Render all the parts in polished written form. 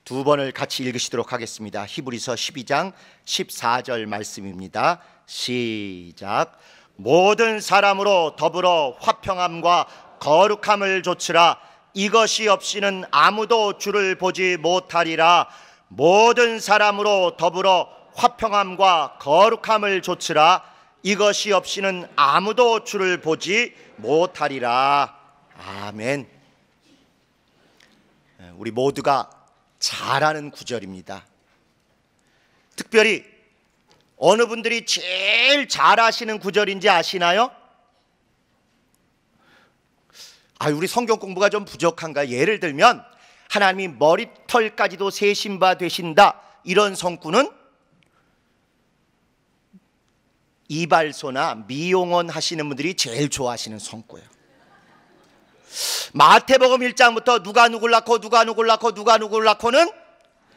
두 번을 같이 읽으시도록 하겠습니다. 히브리서 12장 14절 말씀입니다. 시작. 모든 사람으로 더불어 화평함과 거룩함을 좇으라. 이것이 없이는 아무도 주를 보지 못하리라. 모든 사람으로 더불어 화평함과 거룩함을 좇으라. 이것이 없이는 아무도 주를 보지 못하리라. 아멘. 우리 모두가 잘 아는 구절입니다. 특별히 어느 분들이 제일 잘 아시는 구절인지 아시나요? 우리 성경 공부가 좀 부족한가? 예를 들면 하나님이 머리털까지도 세신 바 되신다, 이런 성구는 이발소나 미용원 하시는 분들이 제일 좋아하시는 성구예요. 마태복음 1장부터 누가 누굴 낳고는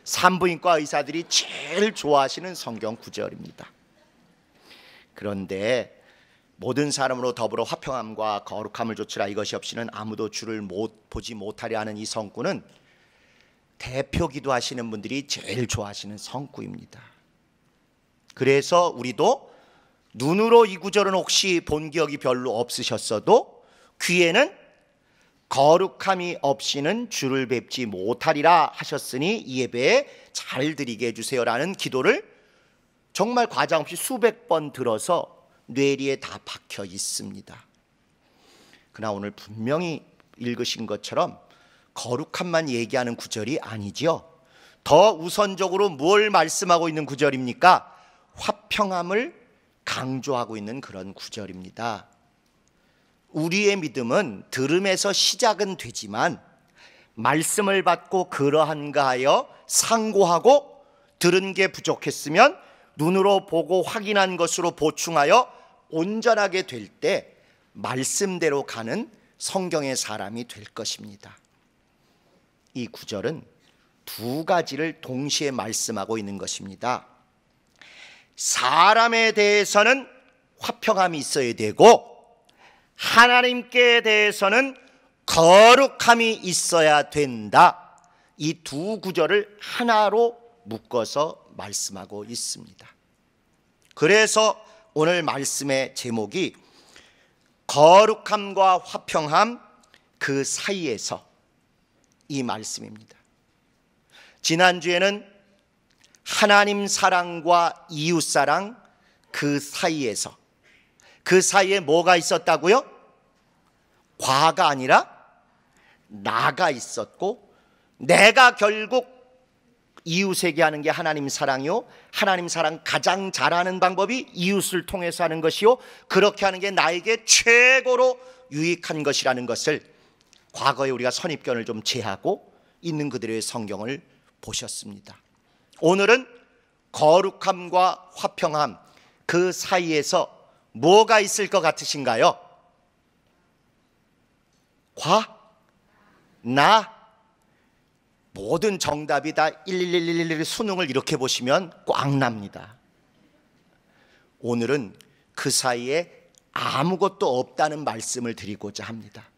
산부인과 의사들이 제일 좋아하시는 성경 구절입니다. 그런데 모든 사람으로 더불어 화평함과 거룩함을 좇으라. 이것이 없이는 아무도 주를 보지 못하려 하는 이 성구는 대표 기도하시는 분들이 제일 좋아하시는 성구입니다. 그래서 우리도 눈으로 이 구절은 혹시 본 기억이 별로 없으셨어도 귀에는 거룩함이 없이는 주를 뵙지 못하리라 하셨으니 이 예배에 잘 드리게 해주세요라는 기도를 정말 과장 없이 수백 번 들어서 뇌리에 다 박혀 있습니다. 그러나 오늘 분명히 읽으신 것처럼 거룩함만 얘기하는 구절이 아니죠. 더 우선적으로 뭘 말씀하고 있는 구절입니까? 화평함을 강조하고 있는 그런 구절입니다. 우리의 믿음은 들음에서 시작은 되지만 말씀을 받고 그러한가 하여 상고하고 들은 게 부족했으면 눈으로 보고 확인한 것으로 보충하여 온전하게 될 때 말씀대로 가는 성경의 사람이 될 것입니다. 이 구절은 두 가지를 동시에 말씀하고 있는 것입니다. 사람에 대해서는 화평함이 있어야 되고 하나님께 대해서는 거룩함이 있어야 된다. 이 두 구절을 하나로 묶어서 말씀하고 있습니다. 그래서 오늘 말씀의 제목이 거룩함과 화평함 그 사이에서, 이 말씀입니다. 지난주에는 하나님 사랑과 이웃 사랑 그 사이에서, 그 사이에 뭐가 있었다고요? 과가 아니라 나가 있었고, 내가 결국 이웃에게 하는 게 하나님 사랑이요, 하나님 사랑 가장 잘하는 방법이 이웃을 통해서 하는 것이요, 그렇게 하는 게 나에게 최고로 유익한 것이라는 것을 과거에 우리가 선입견을 좀 제하고 있는 그들의 성경을 보셨습니다. 오늘은 거룩함과 화평함 그 사이에서 뭐가 있을 것 같으신가요? 나. 모든 정답이 다 11111 수능을 이렇게 보시면 꽉 납니다. 오늘은 그 사이에 아무것도 없다는 말씀을 드리고자 합니다.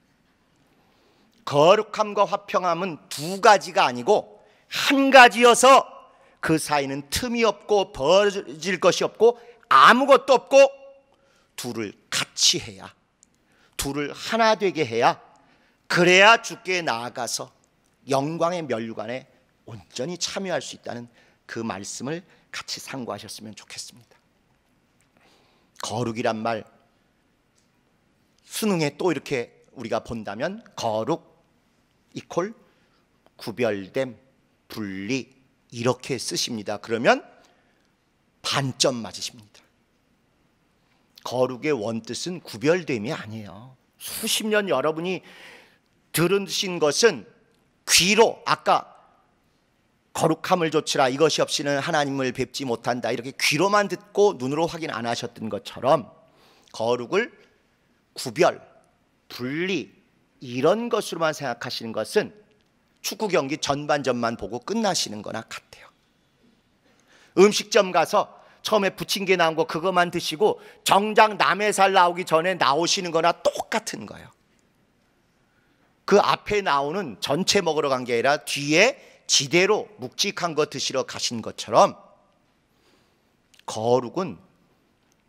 거룩함과 화평함은 두 가지가 아니고 한 가지여서 그 사이는 틈이 없고 벌어질 것이 없고 아무것도 없고 둘을 같이 해야, 둘을 하나 되게 해야, 그래야 주께 나아가서 영광의 면류관에 온전히 참여할 수 있다는 그 말씀을 같이 상고하셨으면 좋겠습니다. 거룩이란 말, 수능에 또 이렇게 우리가 본다면 거룩 이퀄 구별됨, 분리, 이렇게 쓰십니다. 그러면 반점 맞으십니다. 거룩의 원뜻은 구별됨이 아니에요. 수십 년 여러분이 들으신 것은 귀로, 아까 거룩함을 좇으라, 이것이 없이는 하나님을 뵙지 못한다, 이렇게 귀로만 듣고 눈으로 확인 안 하셨던 것처럼 거룩을 구별, 분리, 이런 것으로만 생각하시는 것은 축구 경기 전반전만 보고 끝나시는 거나 같아요. 음식점 가서 처음에 부침개 나온 거 그것만 드시고 정작 남의 살 나오기 전에 나오시는 거나 똑같은 거예요. 그 앞에 나오는 전체 먹으러 간 게 아니라 뒤에 지대로 묵직한 거 드시러 가신 것처럼 거룩은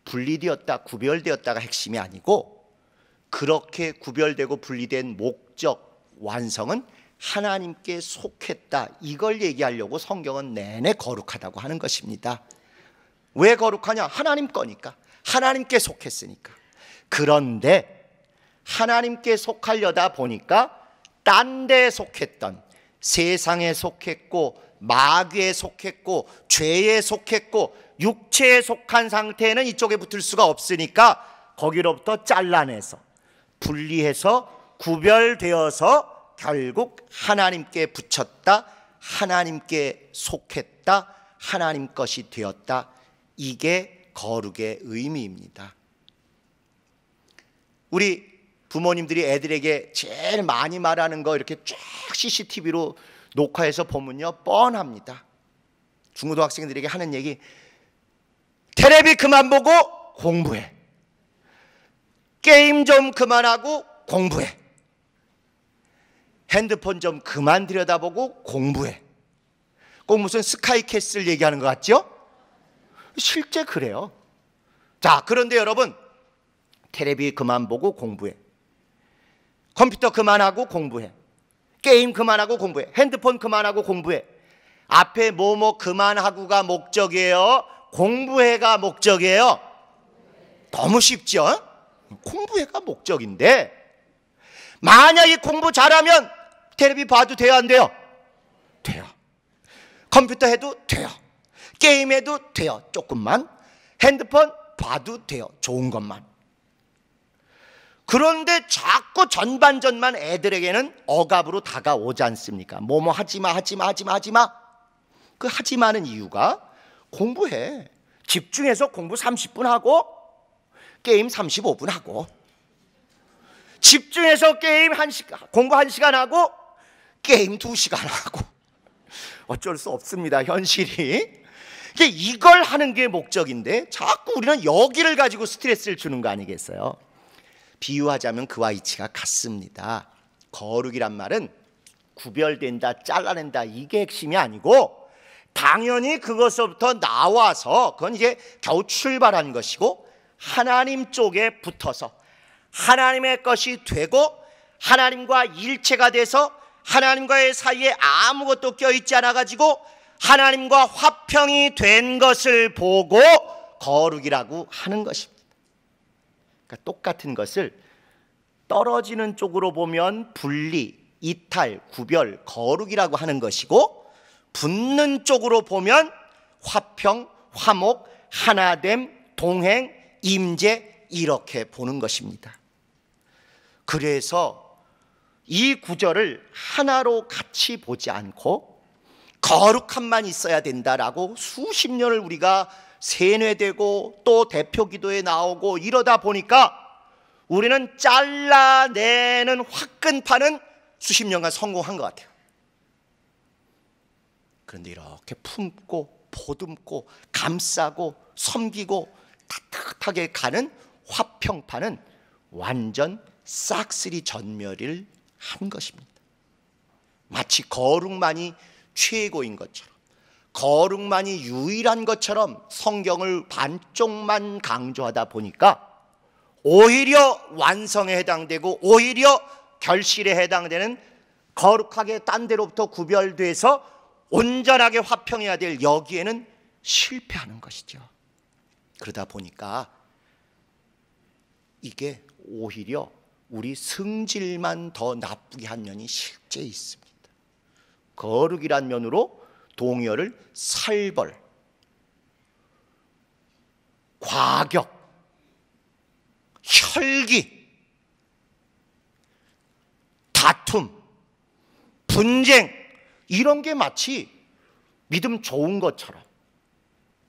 분리되었다, 구별되었다가 핵심이 아니고 그렇게 구별되고 분리된 목적, 완성은 하나님께 속했다. 이걸 얘기하려고 성경은 내내 거룩하다고 하는 것입니다. 왜 거룩하냐? 하나님 거니까. 하나님께 속했으니까. 그런데 하나님께 속하려다 보니까 딴 데 속했던, 세상에 속했고 마귀에 속했고 죄에 속했고 육체에 속한 상태에는 이쪽에 붙을 수가 없으니까 거기로부터 잘라내서 분리해서 구별되어서 결국 하나님께 붙였다, 하나님께 속했다, 하나님 것이 되었다. 이게 거룩의 의미입니다. 우리 부모님들이 애들에게 제일 많이 말하는 거 이렇게 쫙 CCTV로 녹화해서 보면요 뻔합니다. 중고등학생들에게 하는 얘기, 텔레비 그만 보고 공부해, 게임 좀 그만하고 공부해, 핸드폰 좀 그만 들여다보고 공부해. 꼭 무슨 스카이캐슬 얘기하는 것 같죠? 실제 그래요. 자, 그런데 여러분, 텔레비 그만 보고 공부해, 컴퓨터 그만하고 공부해, 게임 그만하고 공부해, 핸드폰 그만하고 공부해. 앞에 뭐뭐 그만하고가 목적이에요? 공부해가 목적이에요? 너무 쉽죠? 공부해가 목적인데 만약에 공부 잘하면 텔레비 봐도 돼요, 안 돼요? 돼요. 컴퓨터 해도 돼요. 게임 해도 돼요. 조금만. 핸드폰 봐도 돼요. 좋은 것만. 그런데 자꾸 전반전만 애들에게는 억압으로 다가오지 않습니까? 뭐뭐 하지마, 하지마, 하지마, 하지마. 그 하지마는 이유가 공부해. 집중해서 공부 30분 하고 게임 35분 하고, 집중해서 공부 1시간 하고 게임 2시간 하고. 어쩔 수 없습니다, 현실이. 이걸 하는 게 목적인데 자꾸 우리는 여기를 가지고 스트레스를 주는 거 아니겠어요? 비유하자면 그와 이치가 같습니다. 거룩이란 말은 구별된다, 잘라낸다, 이게 핵심이 아니고 당연히 그것부터 나와서 그건 이제 겨우 출발한 것이고 하나님 쪽에 붙어서 하나님의 것이 되고 하나님과 일체가 돼서 하나님과의 사이에 아무것도 껴있지 않아가지고 하나님과 화평이 된 것을 보고 거룩이라고 하는 것입니다. 그러니까 똑같은 것을 떨어지는 쪽으로 보면 분리, 이탈, 구별, 거룩이라고 하는 것이고 붙는 쪽으로 보면 화평, 화목, 하나됨, 동행, 임재, 이렇게 보는 것입니다. 그래서 이 구절을 하나로 같이 보지 않고 거룩함만 있어야 된다라고 수십 년을 우리가 세뇌되고 또 대표 기도에 나오고 이러다 보니까 우리는 잘라내는 화끈파는 수십 년간 성공한 것 같아요. 그런데 이렇게 품고 보듬고 감싸고 섬기고 따뜻하게 가는 화평파는 완전 싹쓸이 전멸을 한 것입니다. 마치 거룩만이 최고인 것처럼, 거룩만이 유일한 것처럼 성경을 반쪽만 강조하다 보니까 오히려 완성에 해당되고 오히려 결실에 해당되는 거룩하게 딴 데로부터 구별돼서 온전하게 화평해야 될 여기에는 실패하는 것이죠. 그러다 보니까 이게 오히려 우리 승질만 더 나쁘게 한 면이 실제 있습니다. 거룩이란 면으로 동요를 살벌, 과격, 혈기, 다툼, 분쟁 이런 게 마치 믿음 좋은 것처럼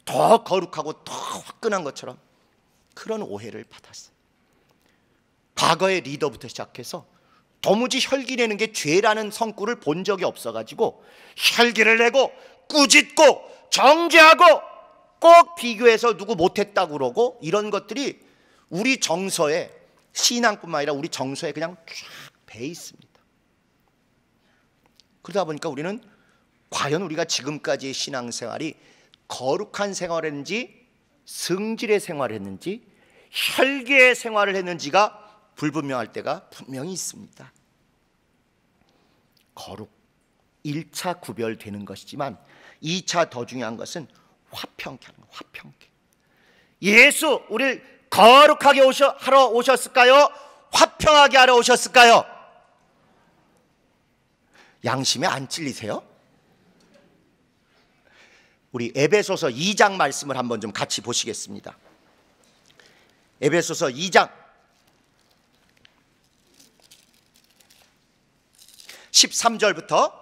더 거룩하고 더 화끈한 것처럼 그런 오해를 받았어요. 과거의 리더부터 시작해서 도무지 혈기 내는 게 죄라는 성구를 본 적이 없어가지고 혈기를 내고 꾸짖고 정죄하고 꼭 비교해서 누구 못했다고 그러고 이런 것들이 우리 정서에, 신앙뿐만 아니라 우리 정서에 그냥 쫙 배 있습니다. 그러다 보니까 우리는 과연 우리가 지금까지의 신앙생활이 거룩한 생활을 했는지, 성질의 생활을 했는지, 혈기의 생활을 했는지가 불분명할 때가 분명히 있습니다. 거룩 1차 구별되는 것이지만 2차 더 중요한 것은 화평케 하는 거예요. 화평케. 예수 우리를 거룩하게 하러 오셨을까요? 화평하게 하러 오셨을까요? 양심에 안 찔리세요? 우리 에베소서 2장 말씀을 한번 좀 같이 보시겠습니다. 에베소서 2장 13절부터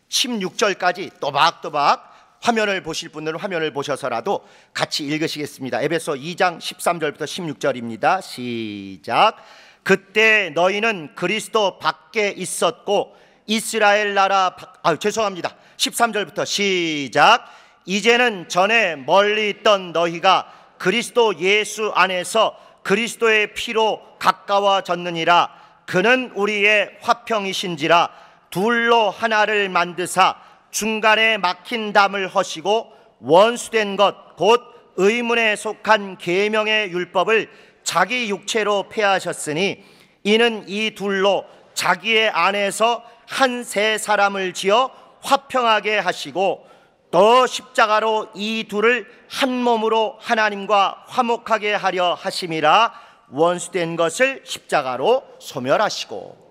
16절까지 또박또박 화면을 보실 분들은 화면을 보셔서라도 같이 읽으시겠습니다. 에베소 2장 13절부터 16절입니다. 시작. 그때 너희는 그리스도 밖에 있었고 이스라엘 나라 죄송합니다. 13절부터 시작. 이제는 전에 멀리 있던 너희가 그리스도 예수 안에서 그리스도의 피로 가까워졌느니라. 그는 우리의 화평이신지라. 둘로 하나를 만드사 중간에 막힌 담을 허시고 원수된 것 곧 의문에 속한 계명의 율법을 자기 육체로 폐하셨으니 이는 이 둘로 자기의 안에서 한 새 사람을 지어 화평하게 하시고 또 십자가로 이 둘을 한 몸으로 하나님과 화목하게 하려 하심이라. 원수된 것을 십자가로 소멸하시고.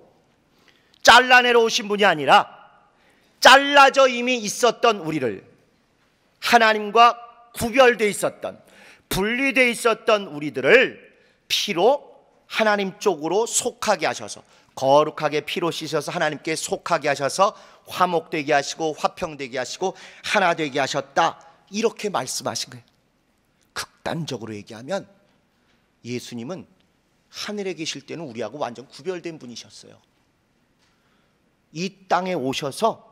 잘라내러 오신 분이 아니라 잘라져 이미 있었던 우리를, 하나님과 구별되어 있었던, 분리되어 있었던 우리들을 피로 하나님 쪽으로 속하게 하셔서, 거룩하게 피로 씻어서 하나님께 속하게 하셔서 화목되게 하시고 화평되게 하시고 하나 되게 하셨다, 이렇게 말씀하신 거예요. 극단적으로 얘기하면 예수님은 하늘에 계실 때는 우리하고 완전 구별된 분이셨어요. 이 땅에 오셔서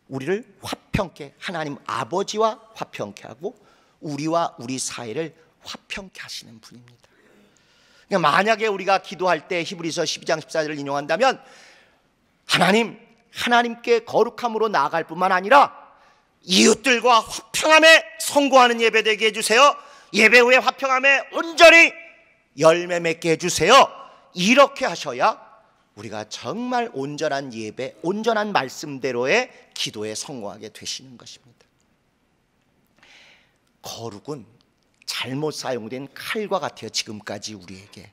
우리를 화평케, 하나님 아버지와 화평케 하고 우리와 우리 사이를 화평케 하시는 분입니다. 그러니까 만약에 우리가 기도할 때 히브리서 12장 14절을 인용한다면 하나님께 거룩함으로 나아갈 뿐만 아니라 이웃들과 화평함에 선고하는 예배 되게 해주세요. 예배 후에 화평함에 온전히 열매 맺게 해주세요. 이렇게 하셔야 우리가 정말 온전한 예배, 온전한 말씀대로의 기도에 성공하게 되시는 것입니다. 거룩은 잘못 사용된 칼과 같아요. 지금까지 우리에게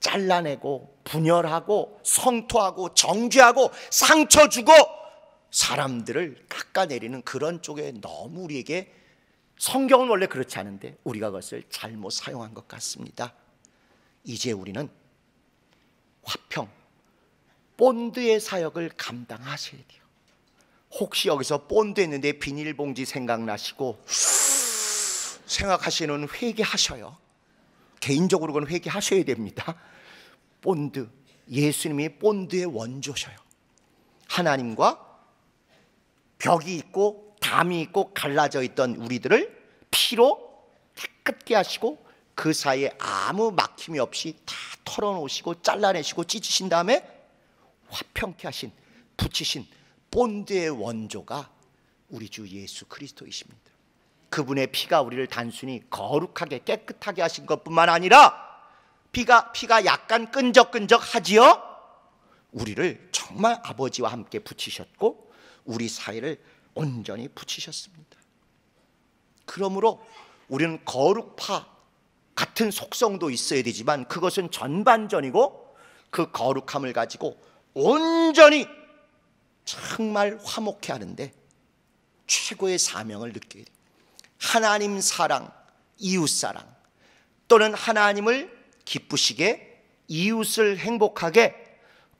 잘라내고 분열하고 성토하고 정죄하고 상처 주고 사람들을 깎아내리는 그런 쪽에 너무 우리에게, 성경은 원래 그렇지 않은데 우리가 그것을 잘못 사용한 것 같습니다. 이제 우리는 화평, 본드의 사역을 감당하셔야 돼요. 혹시 여기서 본드 했는데 비닐봉지 생각나시고 생각하시는 회개하셔요. 개인적으로 그건 회개하셔야 됩니다. 본드, 예수님이 본드의 원조셔요. 하나님과 벽이 있고 담이 있고 갈라져 있던 우리들을 피로 깨끗게 하시고 그 사이에 아무 막힘이 없이 다 털어놓으시고 잘라내시고 찢으신 다음에 화평케 하신, 붙이신 본드의 원조가 우리 주 예수 그리스도이십니다. 그분의 피가 우리를 단순히 거룩하게 깨끗하게 하신 것뿐만 아니라 피가 약간 끈적끈적하지요? 우리를 정말 아버지와 함께 붙이셨고 우리 사이를 온전히 붙이셨습니다. 그러므로 우리는 거룩파 같은 속성도 있어야 되지만 그것은 전반전이고, 그 거룩함을 가지고 온전히 정말 화목해 하는데 최고의 사명을 느껴야 돼요. 하나님 사랑, 이웃 사랑, 또는 하나님을 기쁘시게 이웃을 행복하게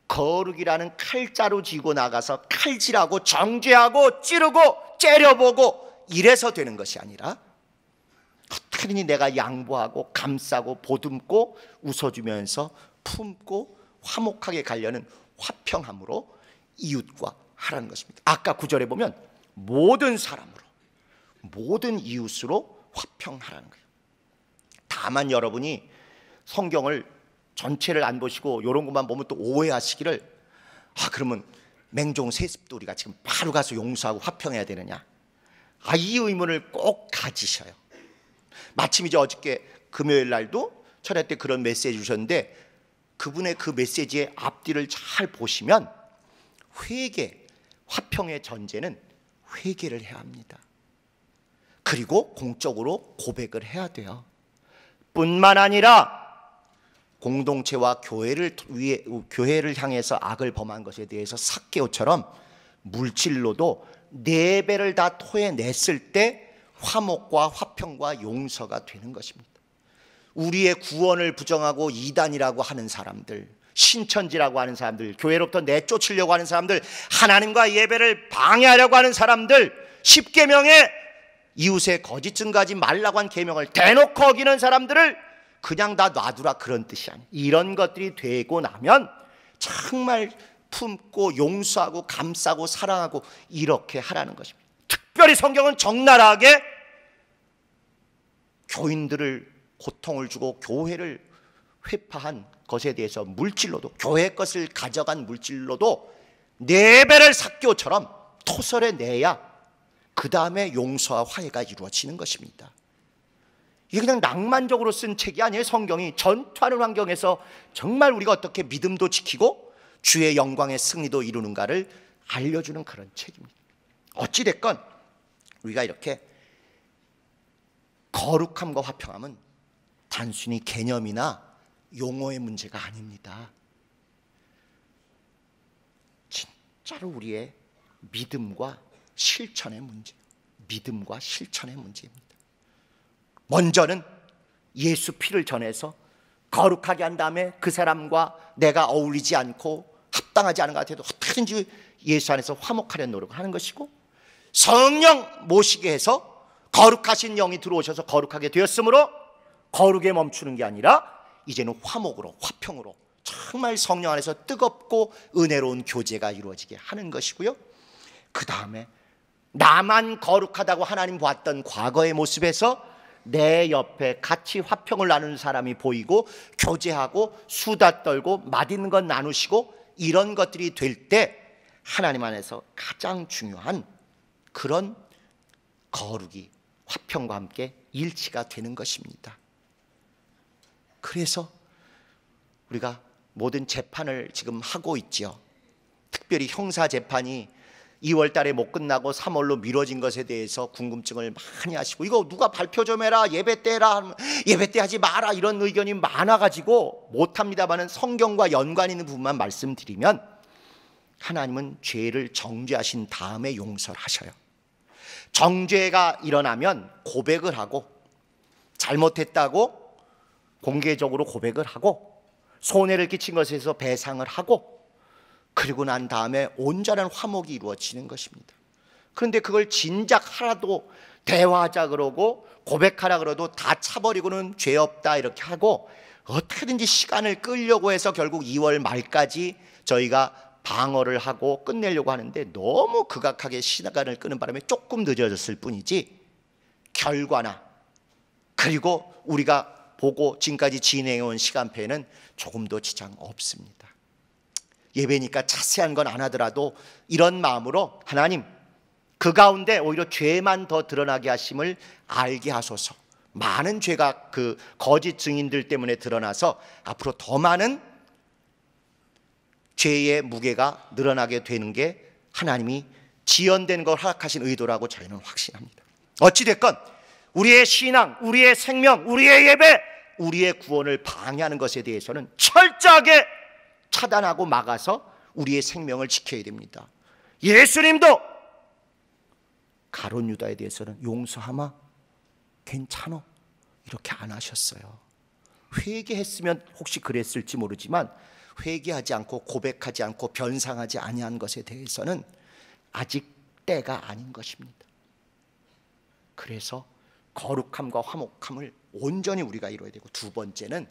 거룩이라는 칼자루 쥐고 나가서 칼질하고 정죄하고 찌르고 째려보고 이래서 되는 것이 아니라 어떻게든지 내가 양보하고 감싸고 보듬고 웃어주면서 품고 화목하게 가려는 화평함으로 이웃과 하라는 것입니다. 아까 9절에 보면 모든 사람으로, 모든 이웃으로 화평하라는 거예요. 다만 여러분이 성경을 전체를 안 보시고 이런 것만 보면 또 오해하시기를, 그러면 맹종 세습도 우리가 지금 바로 가서 용서하고 화평해야 되느냐? 이 의문을 꼭 가지셔요. 마침 이제 어저께 금요일 날도 철야 때 그런 메시지 주셨는데, 그분의 그 메시지의 앞뒤를 잘 보시면 회개, 화평의 전제는 회개를 해야 합니다. 그리고 공적으로 고백을 해야 돼요. 뿐만 아니라 공동체와 교회를 향해서 악을 범한 것에 대해서 삭개오처럼 물질로도 4배를 다 토해냈을 때 화목과 화평과 용서가 되는 것입니다. 우리의 구원을 부정하고 이단이라고 하는 사람들, 신천지라고 하는 사람들, 교회로부터 내쫓으려고 하는 사람들, 하나님과 예배를 방해하려고 하는 사람들, 10계명에 이웃의 거짓 증거하지 말라고 한 계명을 대놓고 어기는 사람들을 그냥 다 놔두라, 그런 뜻이 아니에요. 이런 것들이 되고 나면 정말 품고 용서하고 감싸고 사랑하고 이렇게 하라는 것입니다. 특별히 성경은 적나라하게 교인들을 고통을 주고 교회를 회파한 것에 대해서 물질로도, 교회 것을 가져간 물질로도 4배를 삭교처럼 토설해 내야 그 다음에 용서와 화해가 이루어지는 것입니다. 이게 그냥 낭만적으로 쓴 책이 아니에요. 성경이 전투하는 환경에서 정말 우리가 어떻게 믿음도 지키고 주의 영광의 승리도 이루는가를 알려주는 그런 책입니다. 어찌됐건 우리가 이렇게 거룩함과 화평함은 단순히 개념이나 용어의 문제가 아닙니다. 진짜로 우리의 믿음과 실천의 문제, 믿음과 실천의 문제입니다. 먼저는 예수 피를 전해서 거룩하게 한 다음에 그 사람과 내가 어울리지 않고 합당하지 않은 것 같아도 어떻게든지 예수 안에서 화목하려는 노력을 하는 것이고, 성령 모시게 해서 거룩하신 영이 들어오셔서 거룩하게 되었으므로 거룩에 멈추는 게 아니라 이제는 화목으로, 화평으로 정말 성령 안에서 뜨겁고 은혜로운 교제가 이루어지게 하는 것이고요. 그 다음에 나만 거룩하다고 하나님 보았던 과거의 모습에서 내 옆에 같이 화평을 나누는 사람이 보이고 교제하고 수다 떨고 맛있는 것 나누시고 이런 것들이 될 때 하나님 안에서 가장 중요한 그런 거룩이 화평과 함께 일치가 되는 것입니다. 그래서 우리가 모든 재판을 지금 하고 있죠. 특별히 형사 재판이 2월 달에 못 끝나고 3월로 미뤄진 것에 대해서 궁금증을 많이 하시고, 이거 누가 발표 좀 해라, 예배 때 해라, 예배 때 하지 마라, 이런 의견이 많아가지고 못합니다만은 성경과 연관 있는 부분만 말씀드리면, 하나님은 죄를 정죄하신 다음에 용서를 하셔요. 정죄가 일어나면 고백을 하고, 잘못했다고 공개적으로 고백을 하고, 손해를 끼친 것에서 배상을 하고, 그리고 난 다음에 온전한 화목이 이루어지는 것입니다. 그런데 그걸 진작 하라도, 대화하자 그러고 고백하라 그러도 다 차버리고는 죄 없다 이렇게 하고 어떻게든지 시간을 끌려고 해서 결국 2월 말까지 저희가 방어를 하고 끝내려고 하는데, 너무 극악하게 시간을 끄는 바람에 조금 늦어졌을 뿐이지 결과나 그리고 우리가 보고 지금까지 진행해온 시간표에는 조금도 지장 없습니다. 예배니까 자세한 건 안 하더라도 이런 마음으로 하나님, 그 가운데 오히려 죄만 더 드러나게 하심을 알게 하소서. 많은 죄가 그 거짓 증인들 때문에 드러나서 앞으로 더 많은 죄의 무게가 늘어나게 되는 게 하나님이 지연된 걸 허락하신 의도라고 저희는 확신합니다. 어찌됐건 우리의 신앙, 우리의 생명, 우리의 예배, 우리의 구원을 방해하는 것에 대해서는 철저하게 차단하고 막아서 우리의 생명을 지켜야 됩니다. 예수님도 가룟 유다에 대해서는 용서하마, 괜찮어, 이렇게 안 하셨어요. 회개했으면 혹시 그랬을지 모르지만 회개하지 않고 고백하지 않고 변상하지 아니한 것에 대해서는 아직 때가 아닌 것입니다. 그래서 거룩함과 화목함을 온전히 우리가 이루어야 되고, 두 번째는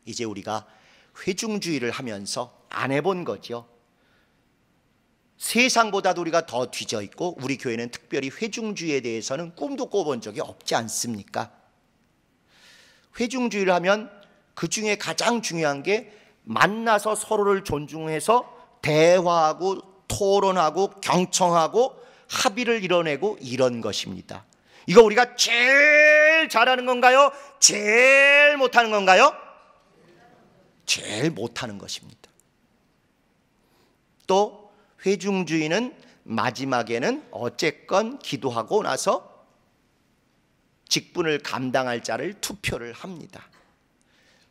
이제 우리가 회중주의를 하면서 안 해본 거죠. 세상보다도 우리가 더 뒤져 있고 우리 교회는 특별히 회중주의에 대해서는 꿈도 꿔본 적이 없지 않습니까? 회중주의를 하면 그 중에 가장 중요한 게 만나서 서로를 존중해서 대화하고 토론하고 경청하고 합의를 이뤄내고 이런 것입니다. 이거 우리가 제일 잘하는 건가요? 제일 못하는 건가요? 제일 못하는 것입니다. 또 회중주의는 마지막에는 어쨌건 기도하고 나서 직분을 감당할 자를 투표를 합니다.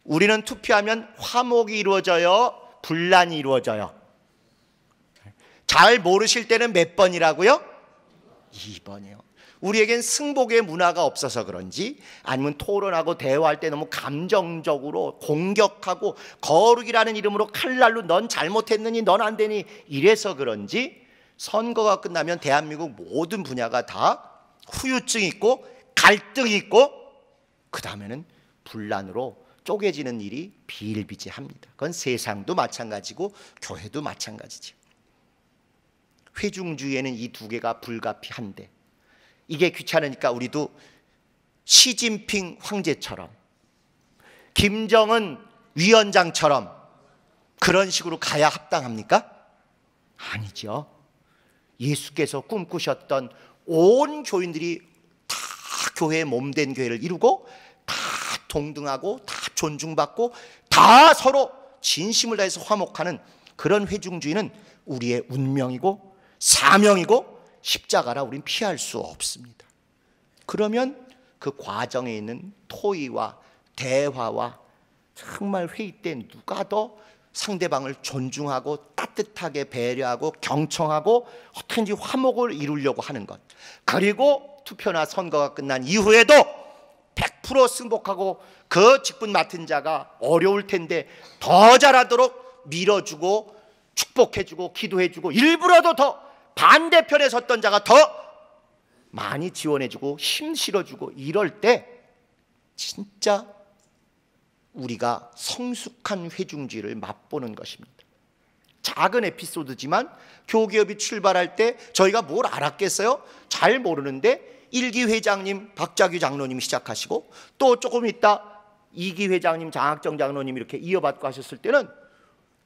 우리는 투표하면 화목이 이루어져요? 분란이 이루어져요? 잘 모르실 때는 몇 번이라고요? 2번이요. 우리에겐 승복의 문화가 없어서 그런지, 아니면 토론하고 대화할 때 너무 감정적으로 공격하고 거룩이라는 이름으로 칼날로 넌 잘못했느니 넌 안 되니 이래서 그런지 선거가 끝나면 대한민국 모든 분야가 다 후유증이 있고 갈등이 있고 그 다음에는 분란으로 쪼개지는 일이 비일비재합니다. 그건 세상도 마찬가지고 교회도 마찬가지죠. 회중주의에는 이 두 개가 불가피한데, 이게 귀찮으니까 우리도 시진핑 황제처럼 김정은 위원장처럼 그런 식으로 가야 합당합니까? 아니죠. 예수께서 꿈꾸셨던 온 교인들이 다 교회의 몸된 교회를 이루고 다 동등하고 다 존중받고 다 서로 진심을 다해서 화목하는 그런 회중주의는 우리의 운명이고 사명이고 십자가라 우린 피할 수 없습니다. 그러면 그 과정에 있는 토의와 대화와 정말 회의 때 누가 더 상대방을 존중하고 따뜻하게 배려하고 경청하고 어떻게든지 화목을 이루려고 하는 것, 그리고 투표나 선거가 끝난 이후에도 100% 승복하고 그 직분 맡은 자가 어려울 텐데 더 잘하도록 밀어주고 축복해주고 기도해주고 일부러도 더 반대편에 섰던 자가 더 많이 지원해주고 힘 실어주고 이럴 때 진짜 우리가 성숙한 회중주의를 맛보는 것입니다. 작은 에피소드지만 교기업이 출발할 때 저희가 뭘 알았겠어요? 잘 모르는데 1기 회장님 박자규 장로님이 시작하시고 또 조금 있다 2기 회장님 장학정 장로님 이렇게 이어받고 하셨을 때는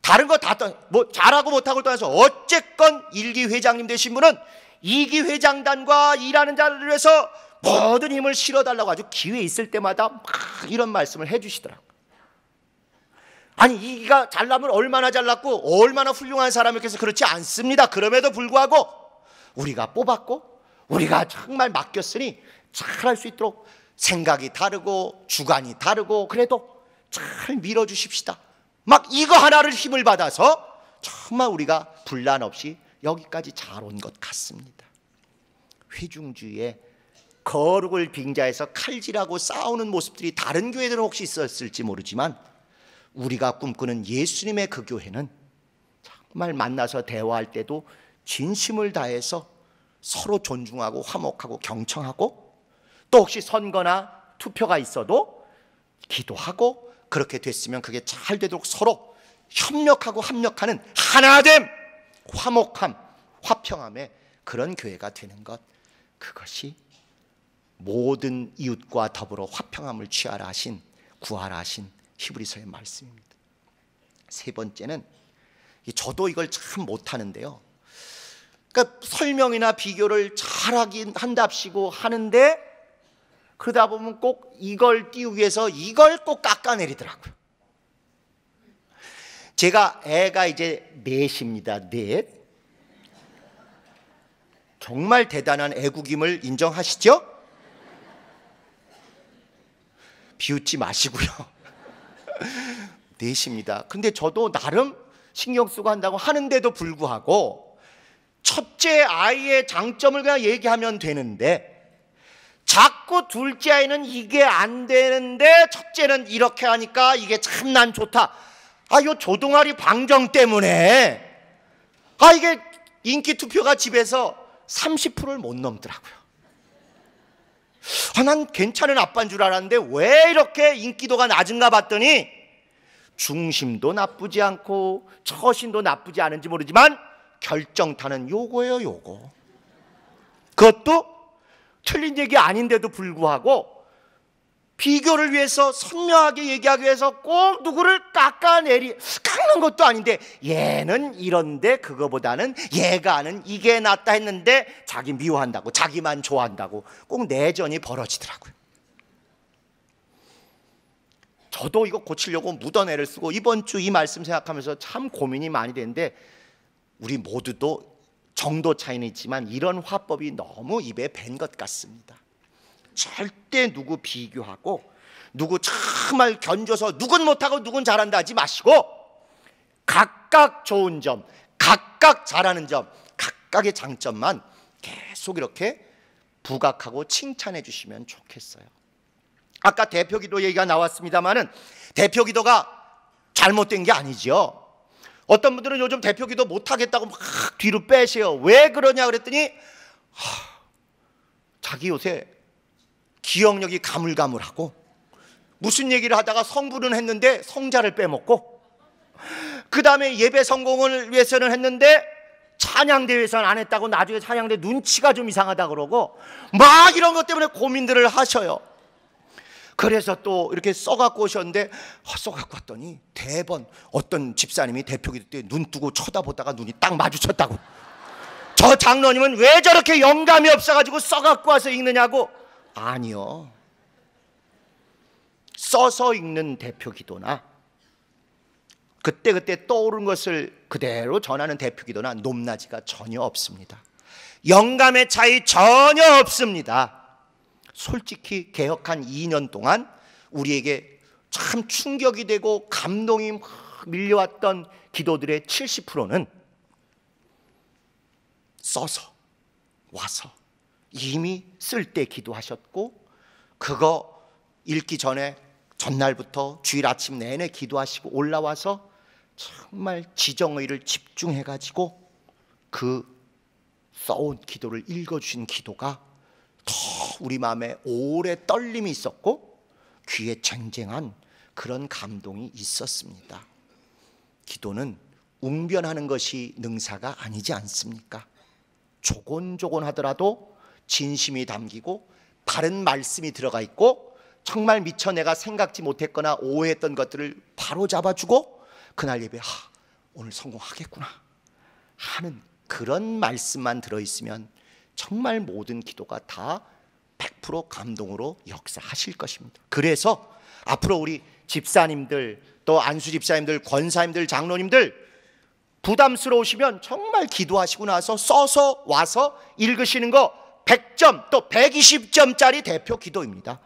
다른 거 다 뭐 잘하고 못하고 떠나서 어쨌건 1기 회장님 되신 분은 2기 회장단과 일하는 자를 위해서 모든 힘을 실어달라고 아주 기회 있을 때마다 막 이런 말씀을 해주시더라고요. 아니 2기가 잘나면 얼마나 잘났고 얼마나 훌륭한 사람이 해서 그렇지 않습니다. 그럼에도 불구하고 우리가 뽑았고 우리가 정말 맡겼으니 잘할 수 있도록 생각이 다르고 주관이 다르고 그래도 잘 밀어주십시다. 막 이거 하나를 힘을 받아서 정말 우리가 분란 없이 여기까지 잘 온 것 같습니다. 회중주의에 거룩을 빙자해서 칼질하고 싸우는 모습들이 다른 교회들은 혹시 있었을지 모르지만 우리가 꿈꾸는 예수님의 그 교회는 정말 만나서 대화할 때도 진심을 다해서 서로 존중하고 화목하고 경청하고 또 혹시 선거나 투표가 있어도 기도하고 그렇게 됐으면 그게 잘 되도록 서로 협력하고 합력하는 하나됨, 화목함, 화평함의 그런 교회가 되는 것, 그것이 모든 이웃과 더불어 화평함을 취하라 하신 구하라 하신 히브리서의 말씀입니다. 세 번째는 저도 이걸 참 못하는데요. 그러니까 설명이나 비교를 잘하긴 한답시고 하는데 그러다 보면 꼭 이걸 띄우기 위해서 이걸 꼭 깎아내리더라고요. 제가 애가 이제 넷입니다. 넷. 정말 대단한 애국임을 인정하시죠? 비웃지 마시고요. 넷입니다. 근데 저도 나름 신경 쓰고 한다고 하는데도 불구하고 첫째 아이의 장점을 그냥 얘기하면 되는데 자꾸 둘째 아이는 이게 안 되는데 첫째는 이렇게 하니까 이게 참 난 좋다. 요 조동아리 방정 때문에 이게 인기 투표가 집에서 30%를 못 넘더라고요. 난 괜찮은 아빠인 줄 알았는데 왜 이렇게 인기도가 낮은가 봤더니 중심도 나쁘지 않고 처신도 나쁘지 않은지 모르지만 결정타는 요거예요. 요거. 그것도 틀린 얘기 아닌데도 불구하고 비교를 위해서 선명하게 얘기하기 위해서 꼭 누구를 깎는 것도 아닌데, 얘는 이런데 그거보다는 얘가 아는 이게 낫다 했는데 자기 미워한다고, 자기만 좋아한다고 꼭 내전이 벌어지더라고요. 저도 이거 고치려고 묻어내를 쓰고 이번 주 이 말씀 생각하면서 참 고민이 많이 되는데, 우리 모두도 정도 차이는 있지만 이런 화법이 너무 입에 밴 것 같습니다. 절대 누구 비교하고 누구 정말 견줘서 누군 못하고 누군 잘한다 하지 마시고, 각각 좋은 점, 각각 잘하는 점, 각각의 장점만 계속 이렇게 부각하고 칭찬해 주시면 좋겠어요. 아까 대표기도 얘기가 나왔습니다마는 대표기도가 잘못된 게 아니죠. 어떤 분들은 요즘 대표기도 못하겠다고 막 뒤로 빼세요. 왜 그러냐 그랬더니 자기 요새 기억력이 가물가물하고, 무슨 얘기를 하다가 성부는 했는데 성자를 빼먹고, 그 다음에 예배 성공을 위해서는 했는데 찬양대회에서는 안 했다고 나중에 찬양대 눈치가 좀 이상하다 그러고, 막 이런 것 때문에 고민들을 하셔요. 그래서 또 이렇게 써갖고 오셨는데, 써갖고 왔더니 대번 어떤 집사님이 대표기도 때 눈 뜨고 쳐다보다가 눈이 딱 마주쳤다고. 저 장로님은 왜 저렇게 영감이 없어가지고 써갖고 와서 읽느냐고. 아니요, 써서 읽는 대표기도나 그때그때 떠오른 것을 그대로 전하는 대표기도나 높낮이가 전혀 없습니다. 영감의 차이 전혀 없습니다. 솔직히 개혁한 2년 동안 우리에게 참 충격이 되고 감동이 막 밀려왔던 기도들의 70%는 써서 와서 이미 쓸 때 기도하셨고, 그거 읽기 전에 전날부터 주일 아침 내내 기도하시고 올라와서 정말 지정의를 집중해가지고 그 써온 기도를 읽어주신 기도가 더 우리 마음에 오래 떨림이 있었고 귀에 쟁쟁한 그런 감동이 있었습니다. 기도는 웅변하는 것이 능사가 아니지 않습니까? 조곤조곤 하더라도 진심이 담기고 바른 말씀이 들어가 있고, 정말 미처 내가 생각지 못했거나 오해했던 것들을 바로 잡아주고, 그날 예배 오늘 성공하겠구나 하는 그런 말씀만 들어있으면 정말 모든 기도가 다 100% 감동으로 역사하실 것입니다. 그래서 앞으로 우리 집사님들, 또 안수 집사님들, 권사님들, 장로님들 부담스러우시면 정말 기도하시고 나서 써서 와서 읽으시는 거 100점 또 120점짜리 대표 기도입니다.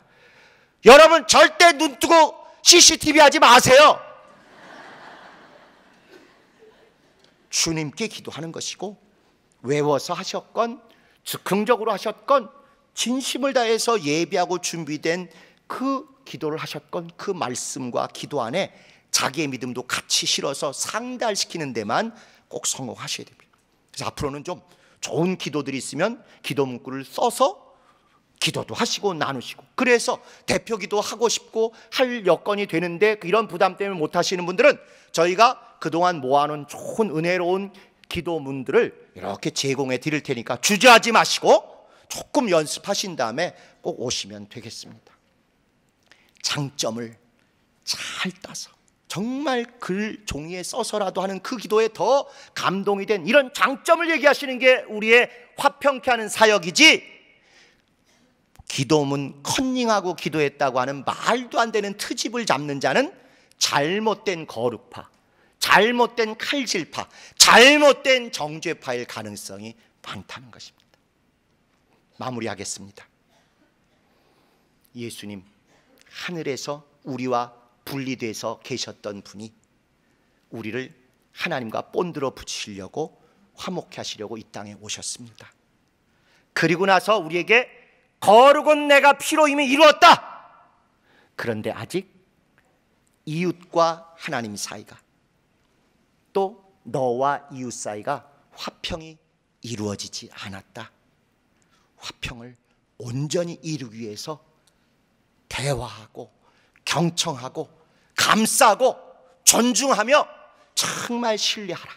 여러분 절대 눈 뜨고 CCTV 하지 마세요. 주님께 기도하는 것이고, 외워서 하셨건 즉흥적으로 하셨건 진심을 다해서 예배하고 준비된 그 기도를 하셨건, 그 말씀과 기도 안에 자기의 믿음도 같이 실어서 상달시키는 데만 꼭 성공하셔야 됩니다. 그래서 앞으로는 좀 좋은 기도들이 있으면 기도 문구를 써서 기도도 하시고 나누시고, 그래서 대표 기도하고 싶고 할 여건이 되는데 이런 부담 때문에 못 하시는 분들은 저희가 그동안 모아놓은 좋은 은혜로운 기도문들을 이렇게 제공해 드릴 테니까 주저하지 마시고 조금 연습하신 다음에 꼭 오시면 되겠습니다. 장점을 잘 따서 정말 글 종이에 써서라도 하는 그 기도에 더 감동이 된 이런 장점을 얘기하시는 게 우리의 화평케 하는 사역이지, 기도문 컨닝하고 기도했다고 하는 말도 안 되는 트집을 잡는 자는 잘못된 거룩파, 잘못된 칼질파, 잘못된 정죄파일 가능성이 많다는 것입니다. 마무리하겠습니다. 예수님 하늘에서 우리와 분리돼서 계셨던 분이 우리를 하나님과 본드러 붙이시려고 화목케 하시려고 이 땅에 오셨습니다. 그리고 나서 우리에게 거룩은 내가 피로 이미 이루었다. 그런데 아직 이웃과 하나님 사이가, 또 너와 이웃 사이가 화평이 이루어지지 않았다. 화평을 온전히 이루기 위해서 대화하고 경청하고 감싸고 존중하며 정말 신뢰하라.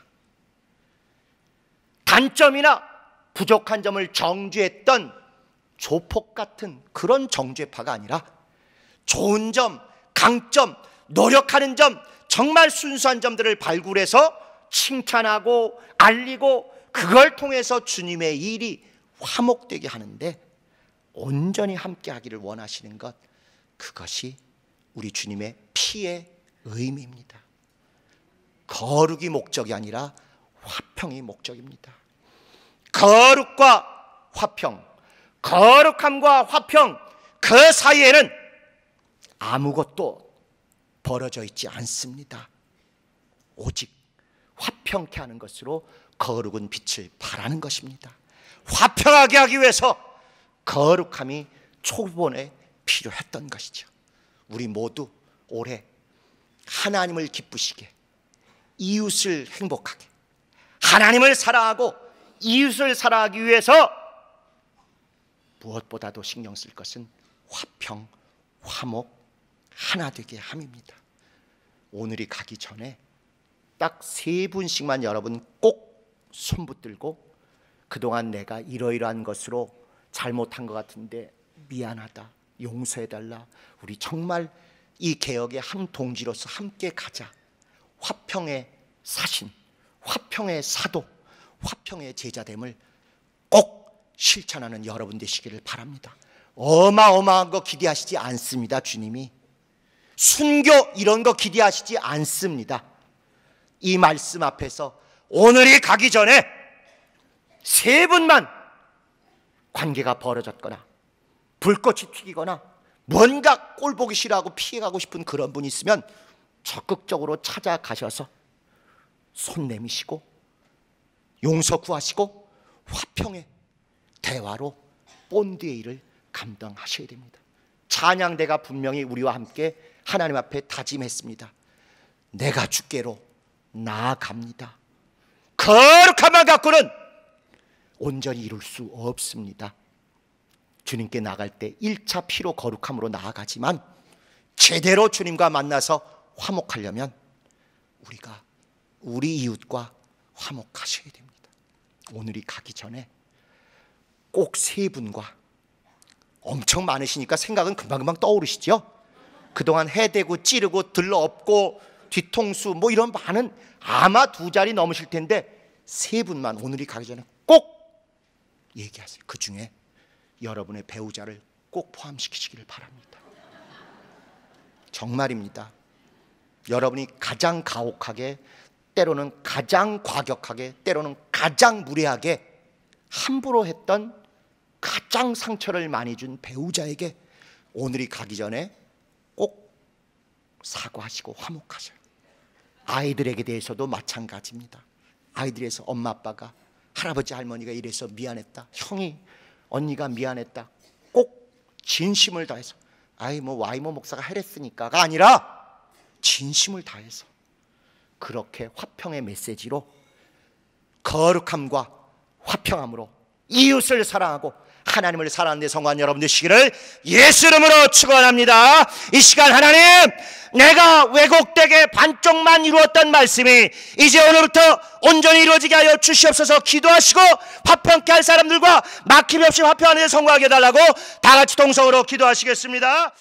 단점이나 부족한 점을 정죄했던 조폭 같은 그런 정죄파가 아니라 좋은 점, 강점, 노력하는 점, 정말 순수한 점들을 발굴해서 칭찬하고 알리고 그걸 통해서 주님의 일이 화목되게 하는데 온전히 함께하기를 원하시는 것, 그것이 우리 주님의 피의 의미입니다. 거룩이 목적이 아니라 화평이 목적입니다. 거룩과 화평, 거룩함과 화평, 그 사이에는 아무것도 벌어져 있지 않습니다. 오직 화평케 하는 것으로 거룩은 빛을 발하는 것입니다. 화평하게 하기 위해서 거룩함이 초본에 필요했던 것이죠. 우리 모두 올해 하나님을 기쁘시게, 이웃을 행복하게, 하나님을 사랑하고 이웃을 사랑하기 위해서 무엇보다도 신경 쓸 것은 화평, 화목, 하나 되게 함입니다. 오늘이 가기 전에 딱 3분씩만 여러분 꼭 손붙들고, 그동안 내가 이러이러한 것으로 잘못한 것 같은데 미안하다, 용서해달라, 우리 정말 이 개혁의 한 동지로서 함께 가자, 화평의 사신, 화평의 사도, 화평의 제자됨을 꼭 실천하는 여러분 되시기를 바랍니다. 어마어마한 거 기대하시지 않습니다. 주님이 순교 이런 거 기대하시지 않습니다. 이 말씀 앞에서 오늘이 가기 전에 3분만 관계가 벌어졌거나 불꽃이 튀기거나 뭔가 꼴 보기 싫어하고 피해가고 싶은 그런 분이 있으면 적극적으로 찾아가셔서 손 내미시고 용서 구하시고 화평의 대화로 본드의 일을 감당하셔야 됩니다. 찬양대가 분명히 우리와 함께 하나님 앞에 다짐했습니다. 내가 주께로 나아갑니다. 거룩함만 갖고는 온전히 이룰 수 없습니다. 주님께 나갈 때 1차 피로 거룩함으로 나아가지만 제대로 주님과 만나서 화목하려면 우리가 우리 이웃과 화목하셔야 됩니다. 오늘이 가기 전에 꼭 3분과, 엄청 많으시니까 생각은 금방금방 떠오르시죠? 그동안 해대고 찌르고 들러엎고 뒤통수 뭐 이런 많은, 아마 2자리 넘으실 텐데 3분만 오늘이 가기 전에 꼭 얘기하세요. 그 중에 여러분의 배우자를 꼭 포함시키시기를 바랍니다. 정말입니다. 여러분이 가장 가혹하게, 때로는 가장 과격하게, 때로는 가장 무례하게 함부로 했던, 가장 상처를 많이 준 배우자에게 오늘이 가기 전에 꼭 사과하시고 화목하셔요. 아이들에게 대해서도 마찬가지입니다. 아이들에서 엄마 아빠가, 할아버지 할머니가 이래서 미안했다, 형이 언니가 미안했다, 꼭 진심을 다해서, 아이 뭐 와이모 목사가 해랬으니까가 아니라 진심을 다해서 그렇게 화평의 메시지로 거룩함과 화평함으로 이웃을 사랑하고 하나님을 사랑하는 데 성공한 여러분 되시기를 예수 이름으로 축원합니다. 이 시간 하나님, 내가 왜곡되게 반쪽만 이루었던 말씀이 이제 오늘부터 온전히 이루어지게 하여 주시옵소서. 기도하시고 화평케 할 사람들과 막힘이 없이 화평하는 데 성공하게 해달라고 다 같이 동성으로 기도하시겠습니다.